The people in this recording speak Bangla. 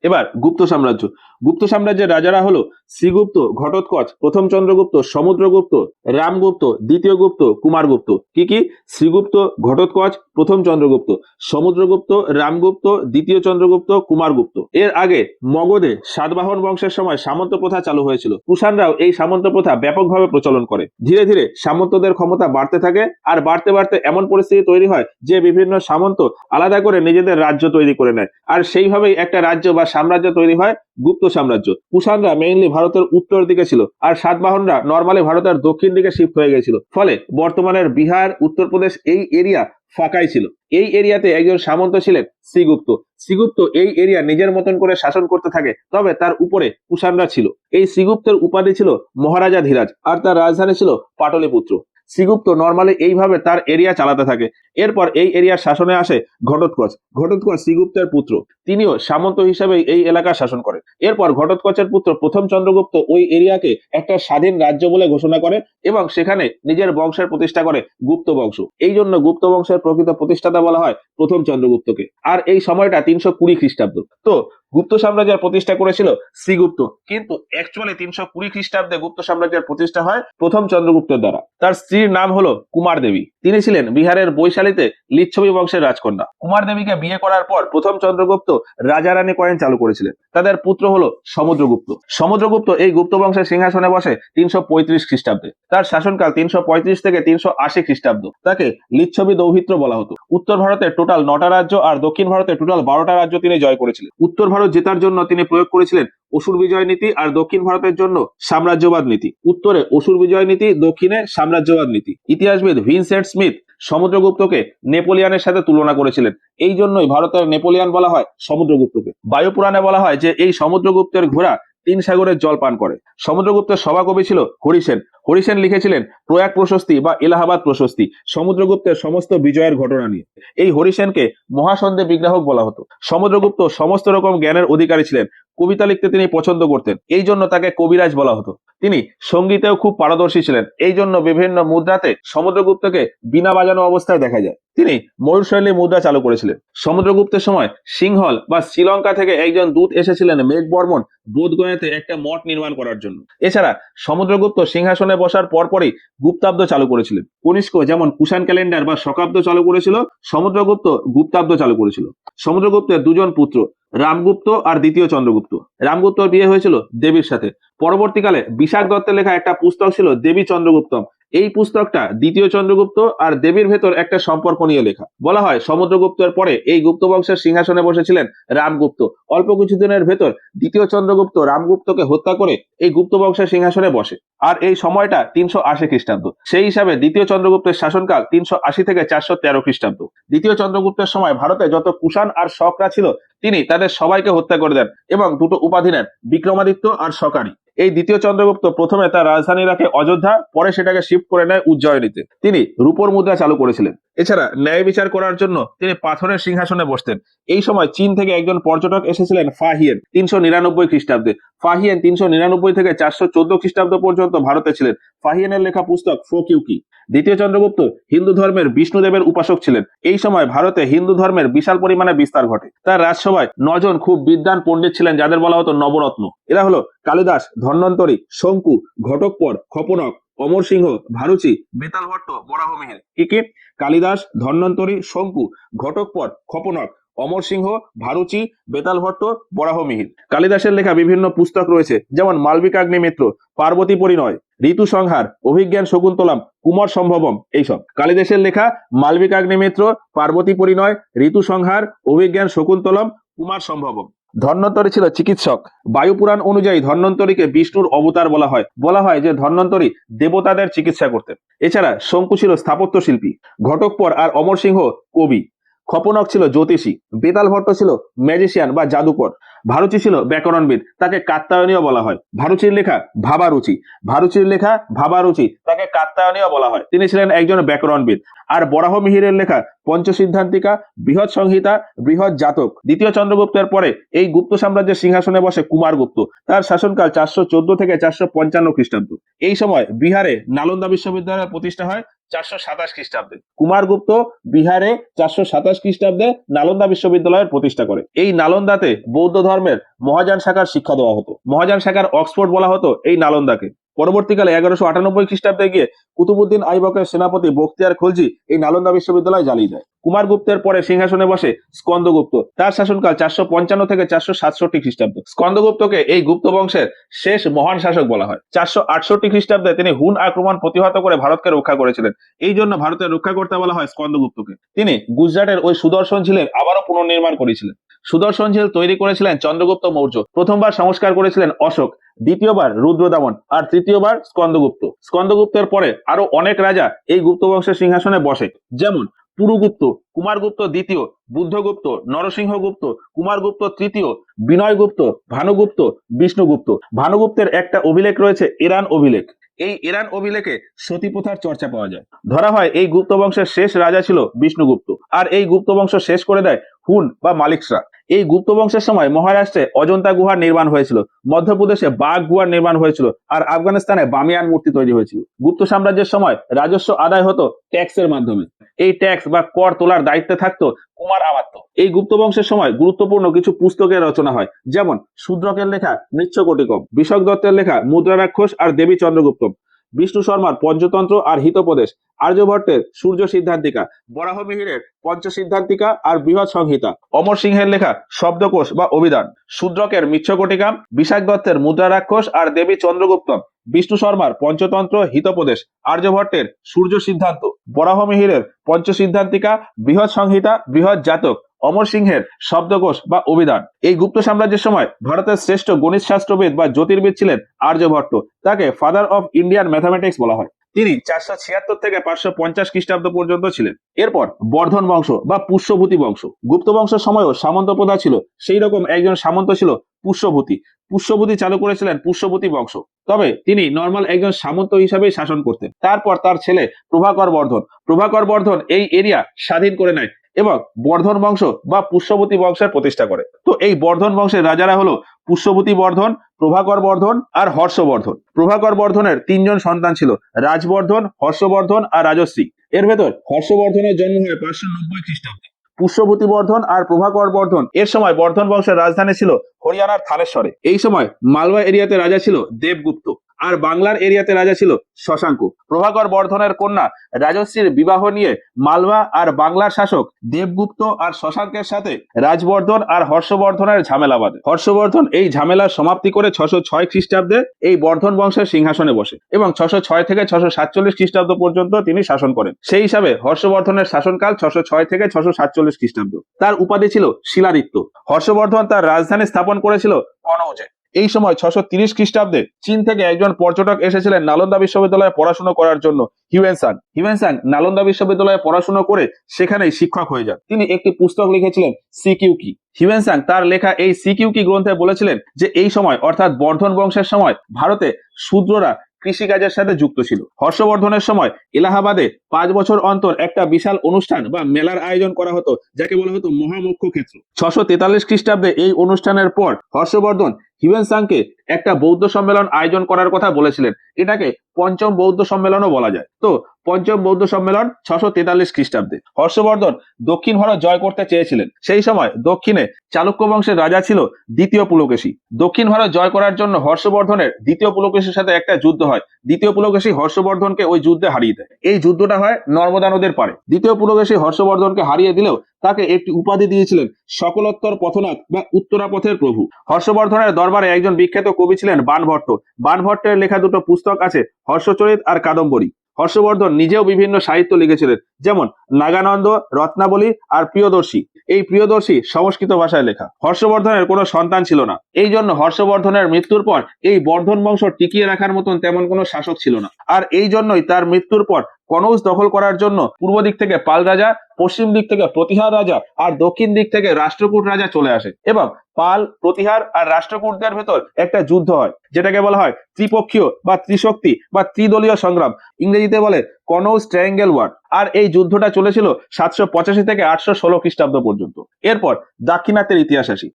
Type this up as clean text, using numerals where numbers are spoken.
এবার গুপ্ত সাম্রাজ্য। গুপ্ত সাম্রাজ্যের রাজারা হলো শ্রীগুপ্ত, ঘটোৎকচ, প্রথম চন্দ্রগুপ্ত, সমুদ্রগুপ্ত, রামগুপ্ত, দ্বিতীয় গুপ্ত, কুমারগুপ্ত। কি? শ্রীগুপ্ত, ঘটোৎকচ, প্রথম চন্দ্রগুপ্ত, সমুদ্রগুপ্ত, রামগুপ্ত, দ্বিতীয় চন্দ্রগুপ্ত, কুমারগুপ্ত। এর আগে মগধে সাতবাহন বংশের সময় সামন্ত প্রথা চালু হয়েছিল। কুষাণরাও এই সামন্ত প্রথা ব্যাপকভাবে প্রচলন করে। ধীরে ধীরে সামন্তদের ক্ষমতা বাড়তে থাকে, আর বাড়তে বাড়তে এমন পরিস্থিতি তৈরি হয় যে বিভিন্ন সামন্ত আলাদা করে নিজেদের রাজ্য তৈরি করে নেয়, আর সেইভাবেই একটা রাজ্য বা সাম্রাজ্য তৈরি হয় গুপ্ত সাম্রাজ্য। কুষাণরা মেইনলি ভারতের উত্তর দিকে ছিল, আর সাতবাহনরা নর্মালি ভারতের দক্ষিণ দিকে শিফট হয়ে গেছিল। ফলে বর্তমানের বিহার, উত্তরপ্রদেশ এই এরিয়া ফাঁকাই ছিল। এই এরিয়াতে একজন সামন্ত ছিলেন শ্রীগুপ্ত। শ্রীগুপ্ত এই এরিয়া নিজের মতন করে শাসন করতে থাকে, তবে তার উপরে কুষাণরা ছিল। এই শ্রীগুপ্তের উপাধি ছিল মহারাজা ধীরাজ, আর তার রাজধানী ছিল পাটলিপুত্র। শ্রীগুপ্ত নর্মালি এইভাবে তার এরিয়া চালাতে থাকে। এরপর এই এরিয়ার শাসনে আসে ঘটোৎকচ। ঘটোৎকচ শ্রীগুপ্তের পুত্র, তিনিও সামন্ত হিসেবে এই এলাকা শাসন করেন। এরপর ঘটোৎকচের পুত্র প্রথম চন্দ্রগুপ্ত ওই এরিয়াকে একটা স্বাধীন রাজ্য বলে ঘোষণা করে এবং সেখানে নিজের বংশের প্রতিষ্ঠা করে গুপ্ত বংশ। এই জন্য গুপ্ত বংশের প্রকৃত প্রতিষ্ঠাতা বলা হয় প্রথম চন্দ্রগুপ্তকে। আর এই সময়টা 320 খ্রিস্টাব্দ। তো গুপ্ত সাম্রাজ্যের প্রতিষ্ঠা করেছিল শ্রীগুপ্ত, কিন্তু অ্যাকচুয়ালি 320 খ্রিস্টাব্দে গুপ্ত সাম্রাজ্যের প্রতিষ্ঠা হয় প্রথম চন্দ্রগুপ্তের দ্বারা। তার স্ত্রীর নাম হলো কুমার দেবী। তিনি ছিলেন বিহারের বৈশালীতে লিচ্ছবি বংশের রাজকন্যা। কুমার দেবীকে বিয়ে করার পর প্রথম চন্দ্রগুপ্ত রাজারানী কয়েন চালু করেছিলেন। তাদের পুত্র হলো সমুদ্রগুপ্ত। সমুদ্রগুপ্ত এই গুপ্ত বংশের সিংহাসনে বসে 335 খ্রিস্টাব্দে। তার শাসনকাল 335 থেকে 380 খ্রিস্টাব্দ। তাকে লিচ্ছবি দৌহিত্র বলা হতো। উত্তর ভারতের টোটাল 9টা রাজ্য আর দক্ষিণ ভারতের টোটাল 12টা রাজ্য তিনি জয় করেছিলেন। উত্তর ভারত জেতার জন্য তিনি প্রয়োগ করেছিলেন অসুর বিজয় নীতি, আর দক্ষিণ ভারতের জন্য সাম্রাজ্যবাদ নীতি। উত্তরে অসুর বিজয় নীতি, দক্ষিণে সাম্রাজ্যবাদ নীতি। ইতিহাসবিদ ভিনসেন্ট স্মিথ সমুদ্রগুপ্তকে নেপোলিয়নের সাথে তুলনা করেছিলেন। এই জন্যই ভারতের নেপোলিয়ন বলা হয় সমুদ্রগুপ্তকে। বায়ুপুরাণে বলা হয় যে এই সমুদ্রগুপ্তের ঘোড়া 3 সাগরের জল পান করে। সমুদ্রগুপ্তের সভাকবি ছিল হরিসেন। হরিসেন লিখেছিলেন প্রয়াগ প্রশস্তি বা এলাহাবাদ প্রশস্তি, সমুদ্রগুপ্তের সমস্ত বিজয়ের ঘটনা নিয়ে। এই হরিসেনকে মহাসন্ধে বিগ্রাহক বলা হতো। সমুদ্রগুপ্ত সমস্ত রকম জ্ঞানের অধিকারী ছিলেন। কবিতা লিখতে তিনি পছন্দ করতেন, এই জন্য তাকে কবিরাজ বলা হতো। তিনি সঙ্গীতেও খুব পারদর্শী ছিলেন, এই জন্য বিভিন্ন মুদ্রাতে সমুদ্রগুপ্তকে বীণা বাজানো অবস্থায় দেখা যায়। তিনি ময়ূরশৈলী মুদ্রা চালু করেছিলেন। সমুদ্রগুপ্তের সময় সিংহল বা শ্রীলঙ্কা থেকে একজন দূত এসেছিলেন মেঘবর্মন বোধগয়াতে একটা মঠ নির্মাণ করার জন্য। এছাড়া সমুদ্রগুপ্ত সিংহাসনে বসার পরপরই গুপ্তাব্দ চালু করেছিলেন। কনিষ্ক যেমন কুষাণ ক্যালেন্ডার বা শকাব্দ চালু করেছিল, সমুদ্রগুপ্ত গুপ্তাব্দ চালু করেছিল। সমুদ্রগুপ্তের দুজন পুত্র, রামগুপ্ত আর দ্বিতীয় চন্দ্রগুপ্ত। রামগুপ্তর বিয়ে হয়েছিল দেবীর সাথে। পরবর্তীকালে বিশাখ দত্তের লেখা একটা পুস্তক ছিল দেবী চন্দ্রগুপ্তম। এই পুস্তকটা দ্বিতীয় চন্দ্রগুপ্ত আর দেবীর ভেতর একটা সম্পর্ক নিয়ে লেখা। বলা হয় সমুদ্রগুপ্তের পরে এই গুপ্ত বংশের সিংহাসনে বসেছিলেন রামগুপ্ত। অল্প কিছুদিনের ভেতর দ্বিতীয় চন্দ্রগুপ্ত রামগুপ্তকে হত্যা করে এই গুপ্ত বংশের সিংহাসনে বসে। আর এই সময়টা 380 খ্রিস্টাব্দ। সেই হিসাবে দ্বিতীয় চন্দ্রগুপ্তের শাসনকাল 380 থেকে 413 খ্রিস্টাব্দ। দ্বিতীয় চন্দ্রগুপ্তের সময় ভারতে যত কুষাণ আর শকরা ছিল তিনি তাদের সবাইকে হত্যা করে দেন এবং দুটো উপাধি নেন, বিক্রমাদিত্য আর শকারি। এই দ্বিতীয় চন্দ্রগুপ্ত প্রথমে তার রাজধানী রাখে অযোধ্যা, পরে সেটাকে শিফট করে নেয় উজ্জয়িনীতে। তিনি রূপোর মুদ্রা চালু করেছিলেন। এছাড়া ন্যায় বিচার করার জন্য তিনি পাথরের সিংহাসনে বসতেন। এই সময় চীন থেকে একজন পর্যটক এসেছিলেন ফাহিয়েন 399 খ্রিস্টাব্দে। ফাহিয়েন 399 থেকে 414 খ্রিস্টাব্দ পর্যন্ত ভারতে ছিলেন। ফাহিয়েনের লেখা পুস্তক ফোকিউকি। দ্বিতীয় চন্দ্রগুপ্ত হিন্দু ধর্মের বিষ্ণুদেবের উপাসক ছিলেন। এই সময় ভারতে হিন্দু ধর্মের বিশাল পরিমাণে বিস্তার ঘটে। তার রাজসভায় 9 জন খুব বিদ্বান পণ্ডিত ছিলেন, যাদের বলা হতো নবরত্ন। এরা হলো কালিদাস, ধন্বন্তরী, শঙ্কু, ঘটকপর, খপনক, অমর সিংহ, ভারুচি, বেতাল ভট্ট, বরাহমিহির। কি? কালিদাস, ধন্বন্তরী, শঙ্কু, ঘটকপর, খপনক, অমর সিংহ, ভারুচি, বেতাল ভট্ট, বরাহমিহির। কালিদাসের লেখা বিভিন্ন পুস্তক রয়েছে, যেমন মালবিকাগ্নিমিত্র, পার্বতী পরিণয়, ঋতু সংহার, অভিজ্ঞান শকুন্তলম, কুমার সম্ভবম। এইসব কালিদাসের লেখা মালবিকাগ্নিমিত্র, পার্বতী পরিণয়, ঋতু সংহার, অভিজ্ঞান শকুন্তলম, কুমার সম্ভবম। ধন্বন্তরী ছিল চিকিৎসক। বায়ুপুরাণ অনুযায়ী ধন্বন্তরীকে বিষ্ণুর অবতার বলা হয়। বলা হয় যে ধন্বন্তরী দেবতাদের চিকিৎসা করতেন। এছাড়া শঙ্কু ছিল স্থাপত্য শিল্পী, ঘটকপর আর অমর সিংহ কবি, খপনক ছিল জ্যোতিষী, বেতাল ভট্ট ছিল ম্যাজিশিয়ান বা জাদুকর, ভারুচি ছিল ব্যাকরণবিদ, তাকে কাত্তায়নীয় বলা হয়। ভারুচির লেখা ভাবারুচি, ভারুচির লেখা ভাবারুচি, তাকে কাত্তায়নীয় বলা হয়। তিনি ছিলেন একজন ব্যাকরণবিদ। আর বরাহমিহিরের লেখা পঞ্চসিদ্ধান্তিকা, বৃহৎ সংহিতা, বৃহৎ জাতক। দ্বিতীয় চন্দ্রগুপ্তের পরে এই গুপ্ত সাম্রাজ্যের সিংহাসনে বসে কুমারগুপ্ত। তার শাসনকাল 414 থেকে 455 খ্রিস্টাব্দ। এই সময় বিহারে নালন্দা বিশ্ববিদ্যালয়ের প্রতিষ্ঠা হয় 427 খ্রিস্টাব্দে। কুমারগুপ্ত বিহারে 427 খ্রিস্টাব্দে নালন্দা বিশ্ববিদ্যালয়ের প্রতিষ্ঠা করে। এই নালন্দাতে বৌদ্ধ ধর্মের মহাযান শাখার শিক্ষা দেওয়া হতো। মহাযান শাখার অক্সফোর্ড বলা হতো এই নালন্দাকে। পরবর্তীকালে 1198 খ্রিস্টাব্দে গিয়ে কুতুবুদ্দিন আইবকের সেনাপতি বখতিয়ার খলজি এই নালন্দা বিশ্ববিদ্যালয় জ্বালিয়ে দেয়। কুমারগুপ্তের পরে সিংহাসনে বসে স্কন্দগুপ্ত। তার শাসনকাল 455 থেকে 467 খ্রিস্টাব্দ। স্কন্দগুপ্তকে এই গুপ্ত বংশের শেষ মহান শাসক বলা হয়। 468 খ্রিস্টাব্দে তিনি হুন আক্রমণ প্রতিহত করে ভারতকে রক্ষা করেছিলেন। এই জন্য ভারতের রক্ষাকর্তা বলা হয় স্কন্দগুপ্তকে। তিনি গুজরাটের ওই সুদর্শন ঝিলের আবারও পুনর্নির্মাণ করেছিলেন। সুদর্শন ঝিল তৈরি করেছিলেন চন্দ্রগুপ্ত মৌর্য। প্রথমবার সংস্কার করেছিলেন অশোক, দ্বিতীয়বার রুদ্রদামন আর তৃতীয়বার স্কন্দগুপ্ত। স্কন্দগুপ্তের পরে আরো অনেক রাজা এই গুপ্ত বংশের সিংহাসনে বসে, যেমন পুরুগুপ্ত, কুমারগুপ্ত দ্বিতীয়, বুদ্ধগুপ্ত, নরসিংহগুপ্ত, কুমারগুপ্ত তৃতীয়, বিনয়গুপ্ত, ভানুগুপ্ত, বিষ্ণুগুপ্ত। ভানুগুপ্তের একটা অভিলেখ রয়েছে, এরান অভিলেখ। এই এরান অভিলেখে সতী প্রথার চর্চা পাওয়া যায়। ধরা হয় এই গুপ্ত বংশের শেষ রাজা ছিল বিষ্ণুগুপ্ত, আর এই গুপ্ত বংশ শেষ করে দেয় হুন বা মালিকসরা। এই গুপ্ত বংশের সময় মহারাষ্ট্রে অজন্তা গুহার নির্মাণ হয়েছিল, মধ্যপ্রদেশে বাঘ গুহার নির্মাণ হয়েছিল, আর আফগানিস্তানে বামিয়ান মূর্তি তৈরি হয়েছিল। গুপ্ত সাম্রাজ্যের সময় রাজস্ব আদায় হতো ট্যাক্সের মাধ্যমে। এই ট্যাক্স বা কর তোলার দায়িত্বে থাকতো কুমার আমাত্য। এই গুপ্ত বংশের সময় গুরুত্বপূর্ণ কিছু পুস্তকের রচনা হয়, যেমন শূদ্রকের লেখা মৃচ্ছকটিকম, বিশক দত্তের লেখা মুদ্রা রাক্ষস আর দেবী চন্দ্রগুপ্তম, বিষ্ণু শর্মার পঞ্চতন্ত্র আর হিতোপদেশ, আর্যভট্টের সূর্য সিদ্ধান্তিকা, বরাহ মিহিরের পঞ্চ সিদ্ধান্তিকা আর বৃহৎ সংহিতা, অমর সিংহের লেখা শব্দকোষ বা অভিধান, শূদ্রকের মৃচ্ছকটিকাম, বিশাখ দত্তের মুদ্রা রাক্ষস আর দেবী চন্দ্রগুপ্তম, বিষ্ণু শর্মার পঞ্চতন্ত্র হিতোপদেশ, আর্যভট্টের সূর্য সিদ্ধান্ত, বরাহ মিহিরের পঞ্চ সিদ্ধান্তিকা, বৃহৎ সংহিতা, বৃহৎ জাতক, অমর সিংহের শব্দকোষ বা অভিধান। এই গুপ্ত সাম্রাজ্যের সময় ভারতের শ্রেষ্ঠ গণিত শাস্ত্রবিদ বা জ্যোতির্বিদ ছিলেন আর্যভট্ট। তাকে ফাদার অফ ইন্ডিয়ান ম্যাথামেটিক্স বলা হয়। তিনি 476 থেকে 550 খ্রিস্টাব্দ পর্যন্ত ছিলেন। এরপর বর্ধন বংশ বা পুষ্যভূতি বংশ। গুপ্ত বংশের সময়ও সামন্ত প্রথা ছিল, সেই রকম একজন সামন্ত ছিল পুষ্যভূতি। পুষ্যভূতি চালু করেছিলেন পুষ্যভূতি বংশ, তবে তিনি নর্মাল একজন সামন্ত হিসাবেই শাসন করতেন। তারপর তার ছেলে প্রভাকর বর্ধন। প্রভাকর বর্ধন এই এরিয়া স্বাধীন করে নেয় এবং বর্ধন বংশ বা পুষ্যভূতি বংশের প্রতিষ্ঠা করে। তো এই বর্ধন বংশের রাজারা হলো পুষ্যভূতি বর্ধন, প্রভাকর বর্ধন আর হর্ষবর্ধন। প্রভাকর বর্ধনের 3 জন সন্তান ছিল, রাজবর্ধন, হর্ষবর্ধন আর রাজশ্রী। এর ভেতর হর্ষবর্ধনের জন্ম হয় 590 খ্রিস্টাব্দে। পুষ্যভূতি বর্ধন আর প্রভাকর বর্ধন এর সময় বর্ধন বংশের রাজধানী ছিল হরিয়ানার থানেশ্বরে। এই সময় মালওয়া এরিয়াতে রাজা ছিল দেবগুপ্ত, আর বাংলার এরিয়াতে রাজা ছিল শশাঙ্ক। প্রভাকর বর্ধনের কন্যা রাজশ্রীর বিবাহ নিয়ে মালওয়া আর বাংলার শাসক দেবগুপ্ত আর শশাঙ্কের সাথে রাজবর্ধন আর হর্ষবর্ধনের ঝামেলা বাঁধে। হর্ষবর্ধন এই ঝামেলার সমাপ্তি করে 606 খ্রিস্টাব্দে এই বর্ধন বংশের সিংহাসনে বসে এবং 606 থেকে 647 খ্রিস্টাব্দ পর্যন্ত তিনি শাসন করেন। সেই হিসাবে হর্ষবর্ধনের শাসনকাল 606 থেকে 647 খ্রিস্টাব্দ। তার উপাধি ছিল শিলাদিত্য। হর্ষবর্ধন তার রাজধানী স্থাপন করেছিল কনৌজে। এই সময় 630 খ্রিস্টাব্দে চীন থেকে একজন পর্যটক এসেছিলেন নালন্দা বিশ্ববিদ্যালয়ে পড়াশোনা করার জন্য, হিউয়েনসাং। হিউয়েনসাং নালন্দা বিশ্ববিদ্যালয়ে পড়াশোনা করে সেখানেই শিক্ষক হয়ে যান। তিনি একটি পুস্তক লিখেছিলেন সিকিউকি। হিউয়েনসাং তার লেখা এই সিকিউকি গ্রন্থে বলেছিলেন যে এই সময় অর্থাৎ বর্ধন বংশের সময় ভারতে শূদ্ররা কৃষিকাজের সাথে যুক্ত ছিল। হর্ষবর্ধনের সময় এলাহাবাদে 5 বছর অন্তর একটা বিশাল অনুষ্ঠান বা মেলার আয়োজন করা হতো, যাকে বলা হতো মহামুখ্য ক্ষেত্র। 643 খ্রিস্টাব্দে এই অনুষ্ঠানের পর হর্ষবর্ধন হিউয়েনসাংকে একটা বৌদ্ধ সম্মেলন আয়োজন করার কথা বলেছিলেন। এটাকে পঞ্চম বৌদ্ধ সম্মেলনও বলা যায়। তো পঞ্চম বৌদ্ধ সম্মেলন 643 খ্রিস্টাব্দে। হর্ষবর্ধন দক্ষিণ ভারত জয় করতে চেয়েছিলেন। সেই সময় দক্ষিণে চালুক্য বংশের রাজা ছিল দ্বিতীয় পুলকেশী। দক্ষিণ ভারত জয় করার জন্য হর্ষবর্ধনের দ্বিতীয় পুলকেশীর সাথে একটা যুদ্ধ হয়। দ্বিতীয় পুলকেশী হর্ষবর্ধনকে ওই যুদ্ধে হারিয়ে দেয়। এই যুদ্ধটা হয় নর্মদা নদীর পারে। দ্বিতীয় পুলকেশী হর্ষবর্ধনকে হারিয়ে দিলেও তাকে একটি উপাধি দিয়েছিলেন সকলোত্তর পথনাথ বা উত্তরাপথের প্রভু। হর্ষবর্ধনের দরবারে একজন বিখ্যাত কবি ছিলেন বাণভট্ট। বাণভট্টের লেখা 2টো পুস্তক আছে, হর্ষচরিত আর কাদম্বরী। হর্ষবর্ধন নিজেও বিভিন্ন সাহিত্য লিখেছিলেন, যেমন নাগানন্দ, রত্নাবলী আর প্রিয়দর্শী। এই প্রিয়দর্শী সংস্কৃত ভাষায় লেখা। হর্ষবর্ধনের কোনো সন্তান ছিল না, এই জন্য হর্ষবর্ধনের মৃত্যুর পর এই বর্ধন বংশ টিকিয়ে রাখার মতন তেমন কোনো শাসক ছিল না। আর এই জন্যই তার মৃত্যুর পর কনৌজ দখল করার জন্য পূর্ব দিক থেকে পাল রাজা, পশ্চিম দিক থেকে প্রতিহার রাজা আর দক্ষিণ দিক থেকে রাষ্ট্রকূট রাজা চলে আসে এবং পাল, প্রতিহার আর রাষ্ট্রকূটদের ভেতর একটা যুদ্ধ হয়, যেটাকে বলা হয় ত্রিপক্ষীয় বা ত্রিশক্তি বা ত্রিদলীয় সংগ্রাম। ইংরেজিতে বলে কনৌজ ট্রায়াঙ্গেল ওয়ার। আর এই যুদ্ধটা চলেছিল 785 থেকে 816 খ্রিস্টাব্দ পর্যন্ত। এরপর দাক্ষিণাত্যের ইতিহাস আসি।